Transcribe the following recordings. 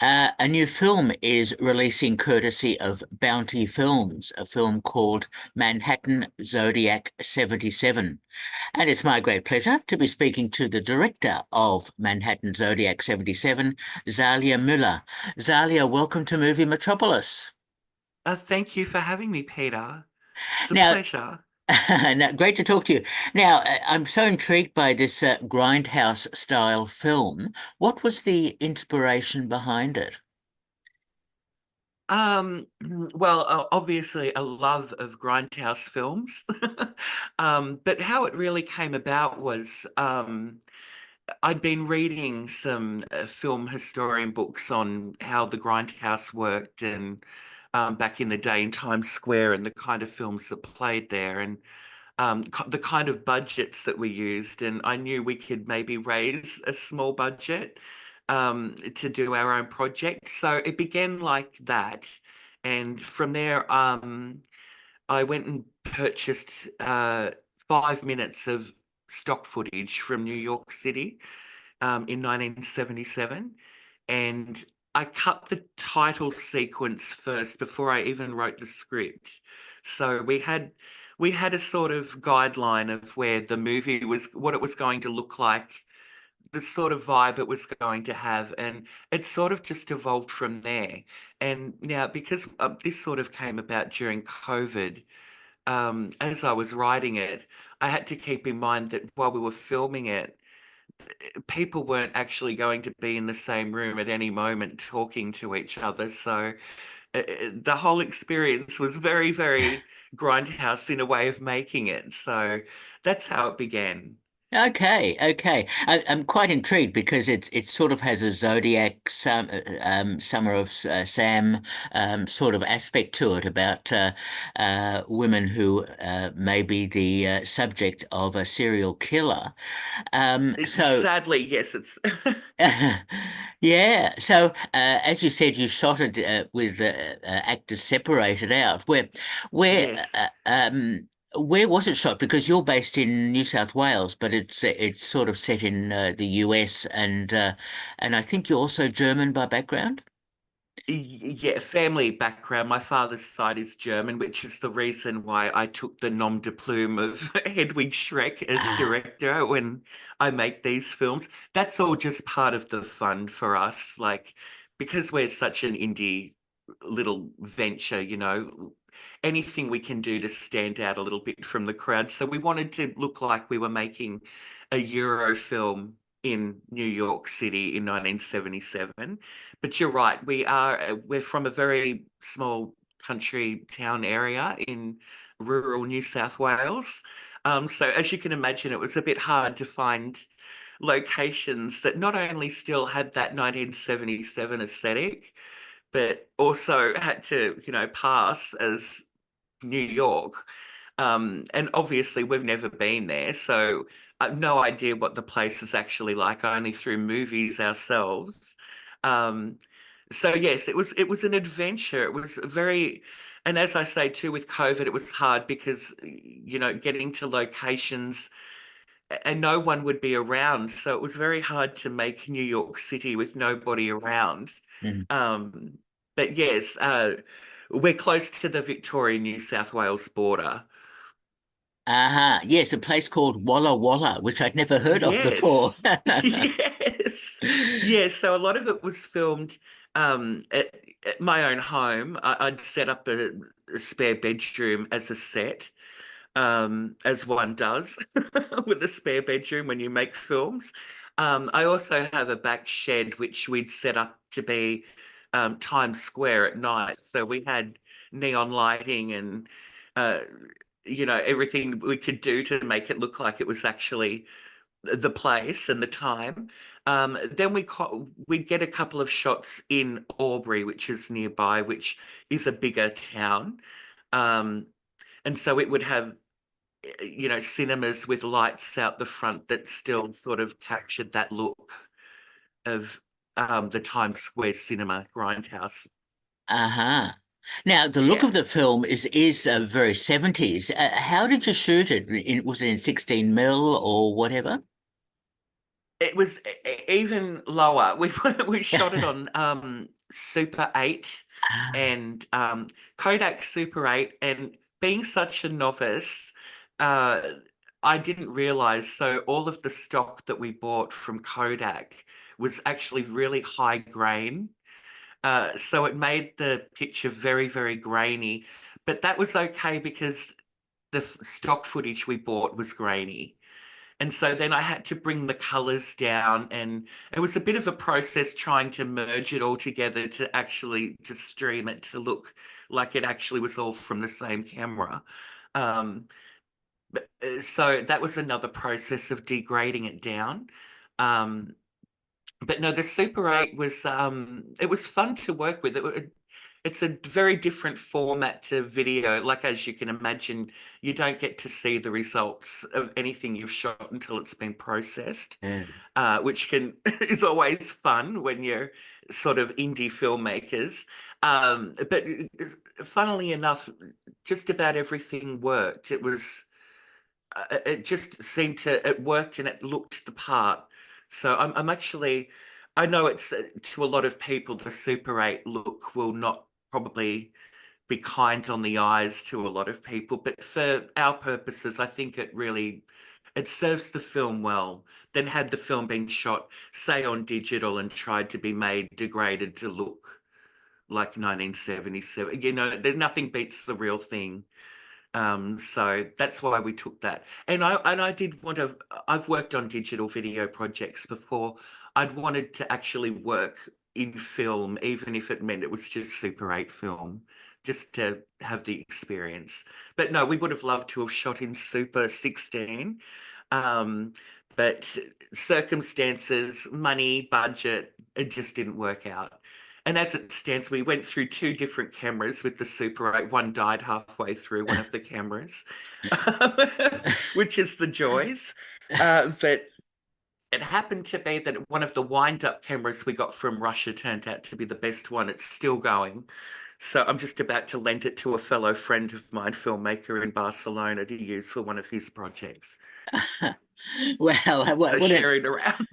A new film is releasing courtesy of Bounty Films, a film called Manhattan Zodiac 77. And it's my great pleasure to be speaking to the director of Manhattan Zodiac 77, Zahliia Miiller. Zahliia, welcome to Movie Metropolis. Thank you for having me, Peter. It's a Now, pleasure. now, great to talk to you. Now, I'm so intrigued by this Grindhouse style film. What was the inspiration behind it? Obviously a love of Grindhouse films. But how it really came about was I'd been reading some film historian books on how the Grindhouse worked and back in the day in Times Square and the kind of films that played there. And the kind of budgets that we used, and I knew we could maybe raise a small budget to do our own project. So it began like that, and from there, I went and purchased 5 minutes of stock footage from New York City in 1977, and I cut the title sequence first before I even wrote the script. So we had a sort of guideline of where the movie was, what it was going to look like, the sort of vibe it was going to have, and it sort of just evolved from there. And now, because this sort of came about during COVID, as I was writing it, I had to keep in mind that while we were filming it, people weren't actually going to be in the same room at any moment talking to each other. So the whole experience was very, very grindhouse in a way of making it. So that's how it began. Okay, okay. I'm quite intrigued because it sort of has a Zodiac, Summer of Sam sort of aspect to it about women who may be the subject of a serial killer. So Sadly, yes, it's yeah. So as you said, you shot it with actors separated out. Where yes. where was it shot? Because you're based in New South Wales, but it's sort of set in the US, and I think you're also German by background. Yeah, family background. My father's side is German, which is the reason why I took the nom de plume of Hedwig Schreck as Ah, director when I make these films. That's all just part of the fun for us. Like, because we're such an indie little venture, anything we can do to stand out a little bit from the crowd. So we wanted to look like we were making a Euro film in New York City in 1977. But you're right, we're from a very small country town area in rural New South Wales. So as you can imagine, it was a bit hard to find locations that not only still had that 1977 aesthetic, but also had to, pass as New York. And obviously, we've never been there, so I've no idea what the place is actually like, only through movies ourselves. Um, so yes, it was an adventure. It was very, and as I say too, with COVID, it was hard because getting to locations and no one would be around, so it was very hard to make New York City with nobody around. mm. Um, but yes, we're close to the Victoria New South Wales border. Aha. Yes, a place called Walla Walla, which I'd never heard of before. Yes. Yes. Yes. So a lot of it was filmed at my own home. I'd set up a spare bedroom as a set, as one does with a spare bedroom when you make films. I also have a back shed which we'd set up to be Times Square at night. So we had neon lighting and uh, everything we could do to make it look like it was actually the place and the time. Then we'd get a couple of shots in Albury, which is nearby, which is a bigger town. Um, and so it would have, cinemas with lights out the front that still sort of captured that look of the Times Square cinema grindhouse. Aha. Now, the look Yeah. of the film is very 70s. How did you shoot it? Was it in 16 mil or whatever? It was even lower. We we shot it on Super 8 Ah, and Kodak Super 8. And being such a novice, uh, I didn't realize. So all of the stock that we bought from Kodak was actually really high grain. So it made the picture very, very grainy. But that was okay because the stock footage we bought was grainy. And so then I had to bring the colors down, and it was a bit of a process trying to merge it all together to actually to stream it to look like it actually was all from the same camera. Um, so that was another process of degrading it down. Um, but no, the Super 8 was it was fun to work with. It's a very different format to video. Like as you can imagine, you don't get to see the results of anything you've shot until it's been processed, yeah. which can is always fun when you're sort of indie filmmakers. But funnily enough, just about everything worked. It just seemed to it worked and it looked the part. So I'm actually I know it's to a lot of people the Super 8 look will not probably be kind on the eyes to a lot of people, but for our purposes, I think it serves the film well. Then had the film been shot, say on digital and tried to be made degraded to look like 1977, there's nothing beats the real thing. So that's why we took that. And I did want to, I've worked on digital video projects before. I'd wanted to actually work in film, even if it meant it was just Super 8 film, just to have the experience. But no, we would have loved to have shot in Super 16. Um, but circumstances, money, budget, it just didn't work out. And as it stands, we went through two different cameras with the Super 8. One died halfway through one of the cameras, which is the joys. But it happened to be that one of the wind-up cameras we got from Russia turned out to be the best one. It's still going. So I'm just about to lend it to a fellow friend of mine, filmmaker in Barcelona, to use for one of his projects. Well, So what an share it around.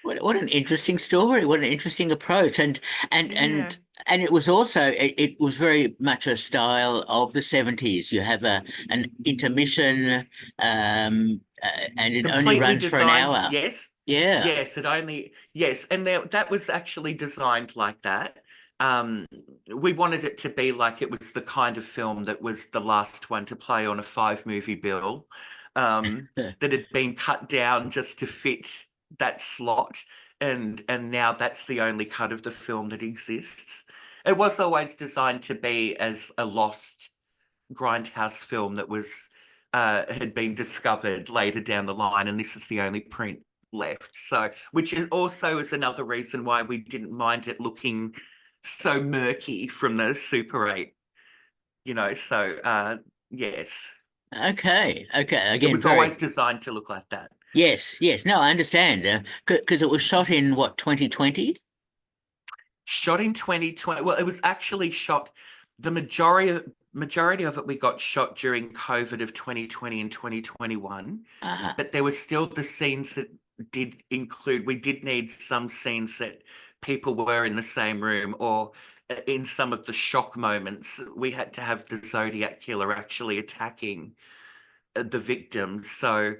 what an interesting story. What an interesting approach. And Yeah. and and it was also it was very much a style of the 70s. You have a an intermission, and it only Completely runs for an designed, hour. yes. Yeah. Yes, yes, and that was actually designed like that. Um, we wanted it to be like it was the kind of film that was the last one to play on a five movie bill, that had been cut down just to fit that slot, and now that's the only cut of the film that exists. It was always designed to be as a lost Grindhouse film that was had been discovered later down the line, and this is the only print left. So, which also is another reason why we didn't mind it looking so murky from the Super 8. So yes, Okay. Okay. it Again, was always very. designed to look like that. Yes. Yes. No, I understand. Because it was shot in what, 2020? Shot in 2020. Well, it was actually shot. The majority of it we got shot during COVID of 2020 and 2021. Uh-huh. But there were still the scenes that did include, we did need some scenes that people were in the same room, or in some of the shock moments, we had to have the Zodiac killer actually attacking the victims. So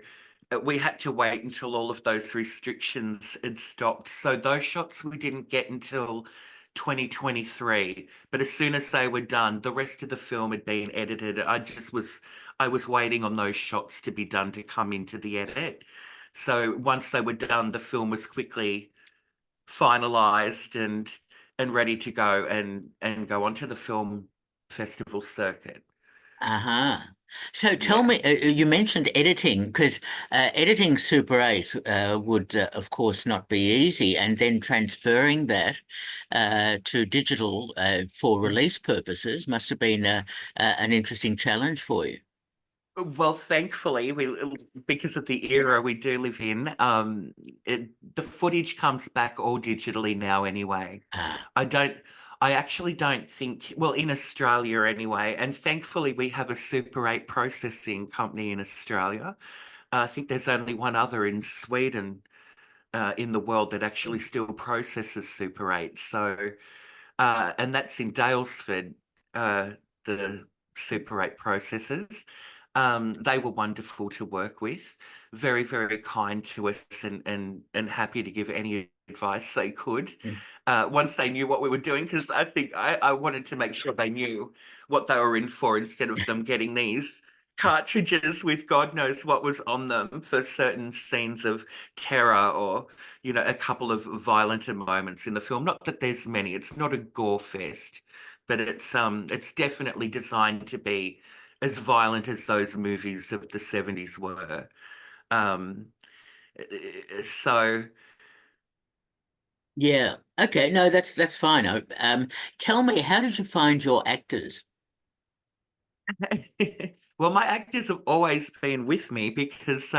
we had to wait until all of those restrictions had stopped. So those shots we didn't get until 2023. But as soon as they were done, the rest of the film had been edited. I was waiting on those shots to be done to come into the edit. So once they were done, the film was quickly finalized and ready to go and go onto the film festival circuit. Uh-huh. So tell Yeah. me, you mentioned editing, because editing Super 8 would, of course, not be easy, and then transferring that to digital for release purposes must have been an interesting challenge for you. Well, thankfully, we because of the era we do live in, the footage comes back all digitally now anyway. Ah, I don't, I actually don't think, well, in Australia anyway, and thankfully we have a Super 8 processing company in Australia. I think there's only one other in Sweden, in the world that actually still processes Super 8. So and that's in Dalesford, the Super 8 processors. They were wonderful to work with, very, very kind to us and happy to give any advice they could. Mm. Once they knew what we were doing, because I think I wanted to make sure they knew what they were in for instead of them getting these cartridges with God knows what was on them for certain scenes of terror or, a couple of violenter moments in the film. Not that there's many, it's not a gore fest, but it's definitely designed to be as violent as those movies of the 70s were. Um, so Yeah. Okay. No, that's fine. Tell me, how did you find your actors? well, my actors have always been with me because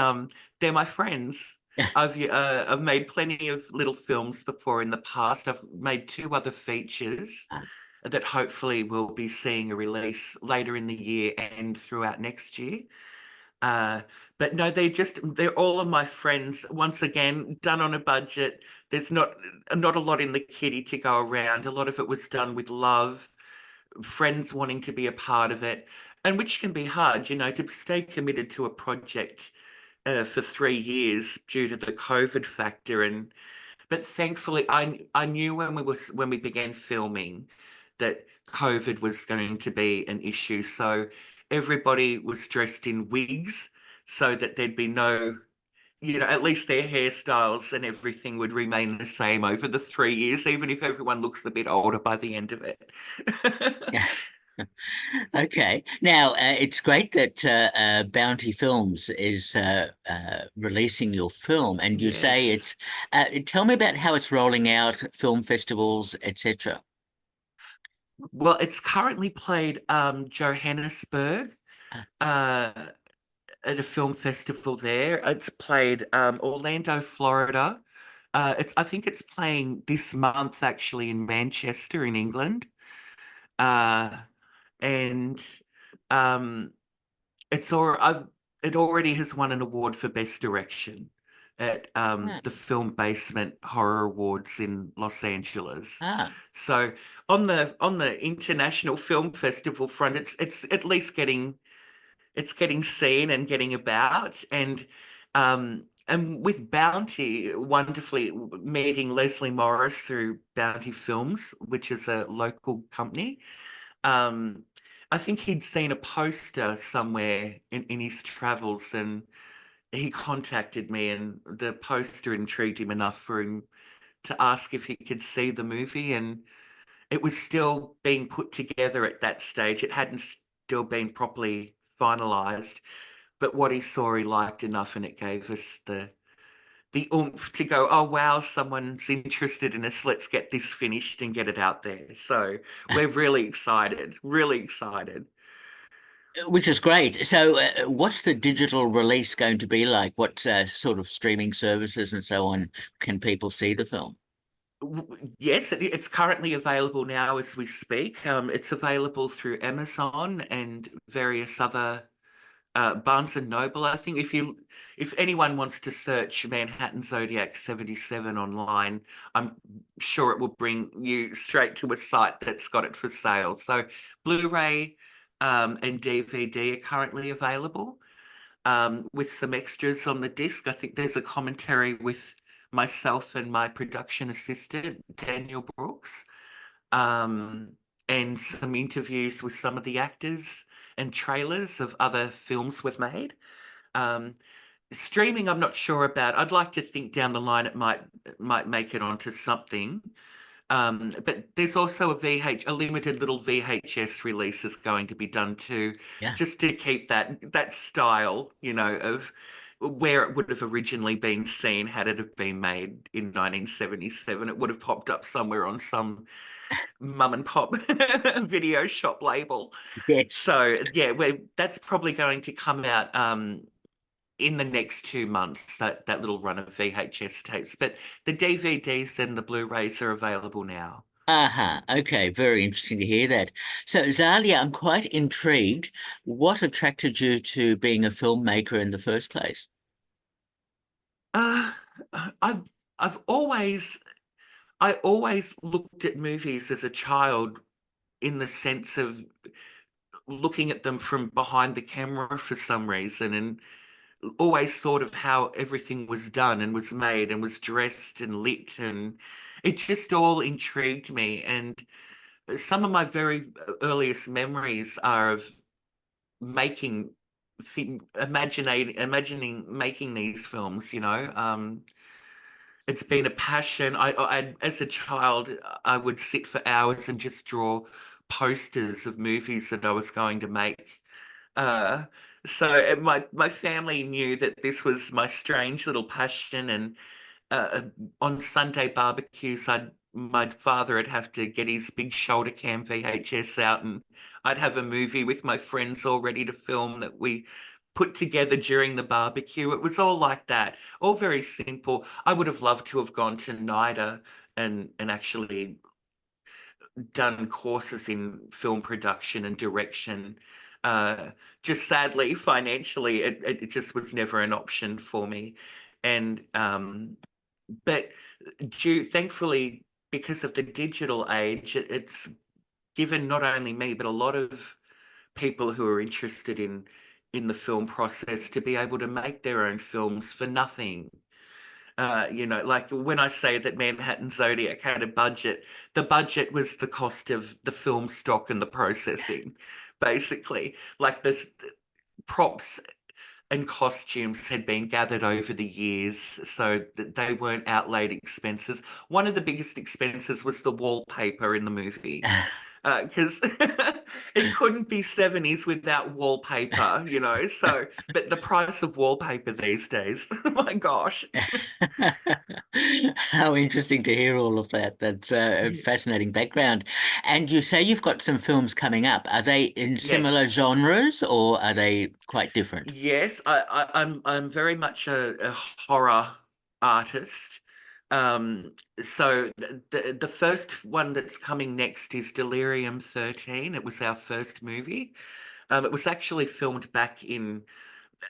they're my friends. I've made plenty of little films before in the past. I've made two other features Ah, that hopefully will be seeing a release later in the year and throughout next year. Uh, but no, they're all of my friends. Once again, done on a budget. There's not a lot in the kitty to go around. A lot of it was done with love, friends wanting to be a part of it, and which can be hard, to stay committed to a project for 3 years due to the COVID factor. And but thankfully, I knew when we began filming that COVID was going to be an issue. So everybody was dressed in wigs so that there'd be no, at least their hairstyles and everything would remain the same over the 3 years, even if everyone looks a bit older by the end of it. yeah. Okay. Now, it's great that Bounty Films is releasing your film, and you say Yes. it's. Tell me about how it's rolling out, film festivals, etc. Well, it's currently played Johannesburg uh, at a film festival there. It's played Orlando, Florida. I think it's playing this month actually in Manchester in England. Uh, and um, it's all I've it already has won an award for best direction at Ah, the Film Basement Horror Awards in Los Angeles. ah. So on the international film festival front, it's at least getting seen and getting about. And with Bounty, wonderfully meeting Leslie Morris through Bounty Films, which is a local company. Um, I think he'd seen a poster somewhere in his travels, and he contacted me, and the poster intrigued him enough for him to ask if he could see the movie. And it was still being put together at that stage. It hadn't still been properly finalized, but what he saw he liked enough, and it gave us the oomph to go, oh wow, someone's interested in us. Let's get this finished and get it out there. So we're really excited, really excited. Which is great. So, what's the digital release going to be like? What sort of streaming services and so on can people see the film? Yes, it's currently available now as we speak. It's available through Amazon and various other Barnes and Noble. I think if anyone wants to search Manhattan Zodiac 77 online, I'm sure it will bring you straight to a site that's got it for sale. So Blu-ray and DVD are currently available with some extras on the disc. I think there's a commentary with myself and my production assistant, Daniel Brooks, um, and some interviews with some of the actors and trailers of other films we've made. Um, Streaming, I'm not sure about. I'd like to think down the line it might make it onto something. But there's also a limited little VHS release is going to be done too, Yeah. just to keep that style, of where it would have originally been seen had it have been made in 1977. It would have popped up somewhere on some mum and pop video shop label. Yes. So yeah, that's probably going to come out in the next 2 months, that little run of VHS tapes. But the DVDs and the Blu-rays are available now. Uh-huh. Okay, very interesting to hear that. So, Zalia, I'm quite intrigued. What attracted you to being a filmmaker in the first place? Uh, I've I've always I always looked at movies as a child in the sense of looking at them from behind the camera for some reason, and always thought of how everything was done and was made and was dressed and lit, and it just all intrigued me. And some of my very earliest memories are of making imagining making these films, it's been a passion. As a child, I would sit for hours and just draw posters of movies that I was going to make. Uh, my family knew that this was my strange little passion, and on Sunday barbecues, my father would have to get his big shoulder cam VHS out, and I'd have a movie with my friends all ready to film that we put together during the barbecue. It was all like that, all very simple. I would have loved to have gone to NIDA and actually done courses in film production and direction. Uh, just sadly, financially, it just was never an option for me. And but thankfully, because of the digital age, it's given not only me, but a lot of people who are interested in the film process to be able to make their own films for nothing. Like when I say that Manhattan Zodiac had a budget, the budget was the cost of the film stock and the processing, basically. Like the props and costumes had been gathered over the years, so that they weren't outlaid expenses. One of the biggest expenses was the wallpaper in the movie, because it couldn't be 70s without wallpaper. So, but the price of wallpaper these days, my gosh. How interesting to hear all of that. That's a fascinating background. And you say you've got some films coming up. Are they in Yes. similar genres or are they quite different? Yes, I'm very much a horror artist. So the first one that's coming next is Delirium 13. It was our first movie. It was actually filmed back in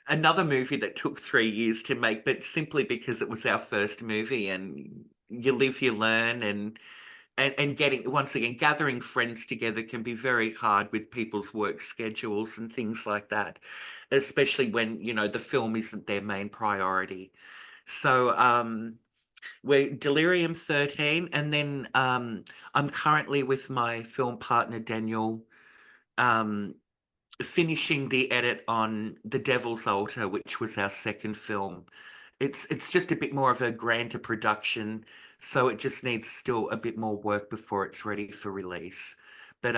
another movie that took 3 years to make, but simply because it was our first movie, and you live, you learn, and getting, once again, gathering friends together can be very hard with people's work schedules and things like that, especially when, the film isn't their main priority. So we're Delirium 13, and then I'm currently with my film partner Daniel um finishing the edit on The Devil's Altar, which was our second film. It's just a bit more of a grander production, so it just needs still a bit more work before it's ready for release. But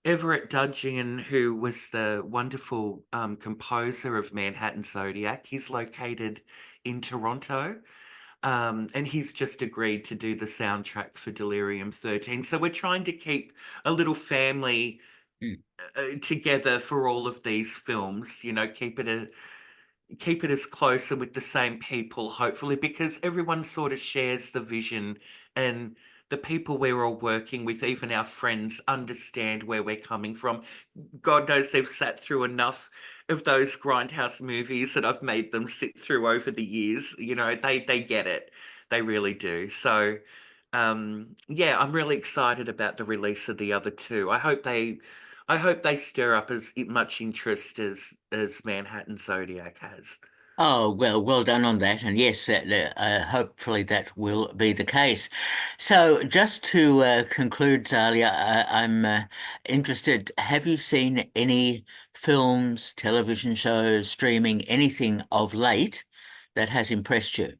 Everett Dudgeon, who was the wonderful composer of Manhattan Zodiac, he's located in Toronto. And he's just agreed to do the soundtrack for Delirium 13. So we're trying to keep a little family Mm. together for all of these films. Keep it as close and with the same people, hopefully, because everyone sort of shares the vision, and the people we're all working with, even our friends, understand where we're coming from. God knows they've sat through enough of those Grindhouse movies that I've made them sit through over the years. They get it. They really do. So yeah, I'm really excited about the release of the other two. I hope they stir up as much interest as Manhattan Zodiac has. Oh, well done on that. And yes, hopefully that will be the case. So just to conclude, Zahliia, I'm interested. Have you seen any films, television shows, streaming, anything of late that has impressed you?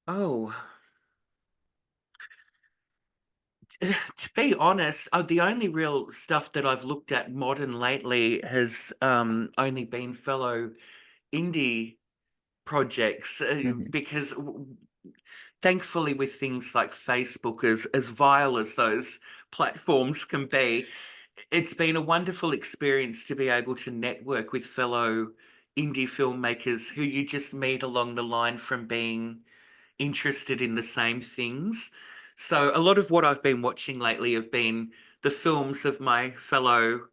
Oh, to be honest, the only real stuff that I've looked at modern lately has only been fellow indie projects, Mhm. because thankfully with things like Facebook, as vile as those platforms can be, it's been a wonderful experience to be able to network with fellow indie filmmakers who you just meet along the line from being interested in the same things. So a lot of what I've been watching lately have been the films of my fellow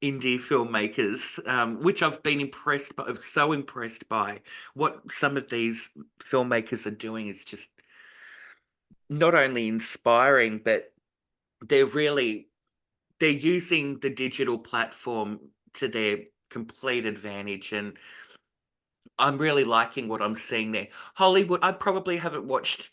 indie filmmakers, which I've been impressed by, so impressed by. What some of these filmmakers are doing is just not only inspiring, but they're really they're using the digital platform to their complete advantage, and I'm really liking what I'm seeing there. Hollywood, I probably haven't watched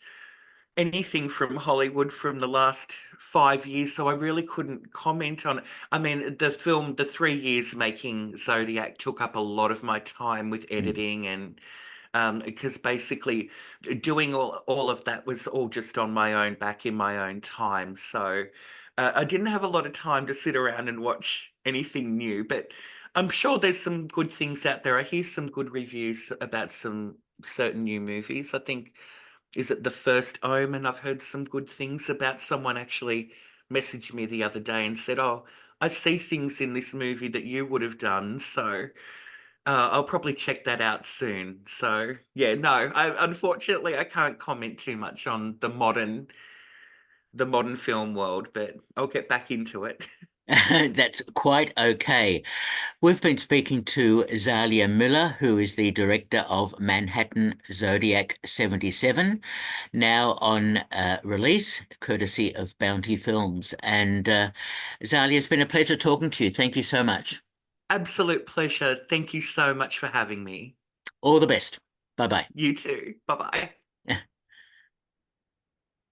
anything from Hollywood from the last 5 years, so I really couldn't comment on it. I mean, the film, the 3 years making Zodiac took up a lot of my time with Mm. editing, and because basically doing all of that was all just on my own back in my own time. So I didn't have a lot of time to sit around and watch anything new, but I'm sure there's some good things out there. I hear some good reviews about some certain new movies. I think, is it The First Omen? I've heard some good things about. Someone actually messaged me the other day and said, "Oh, I see things in this movie that you would have done." So I'll probably check that out soon. So yeah, no, unfortunately I can't comment too much on the modern film world, but I'll get back into it. That's quite okay. We've been speaking to Zahliia Miller, who is the director of Manhattan Zodiac 77, now on release, courtesy of Bounty Films. And Zahliia, it's been a pleasure talking to you. Thank you so much. Absolute pleasure. Thank you so much for having me. All the best. Bye bye. You too. Bye bye.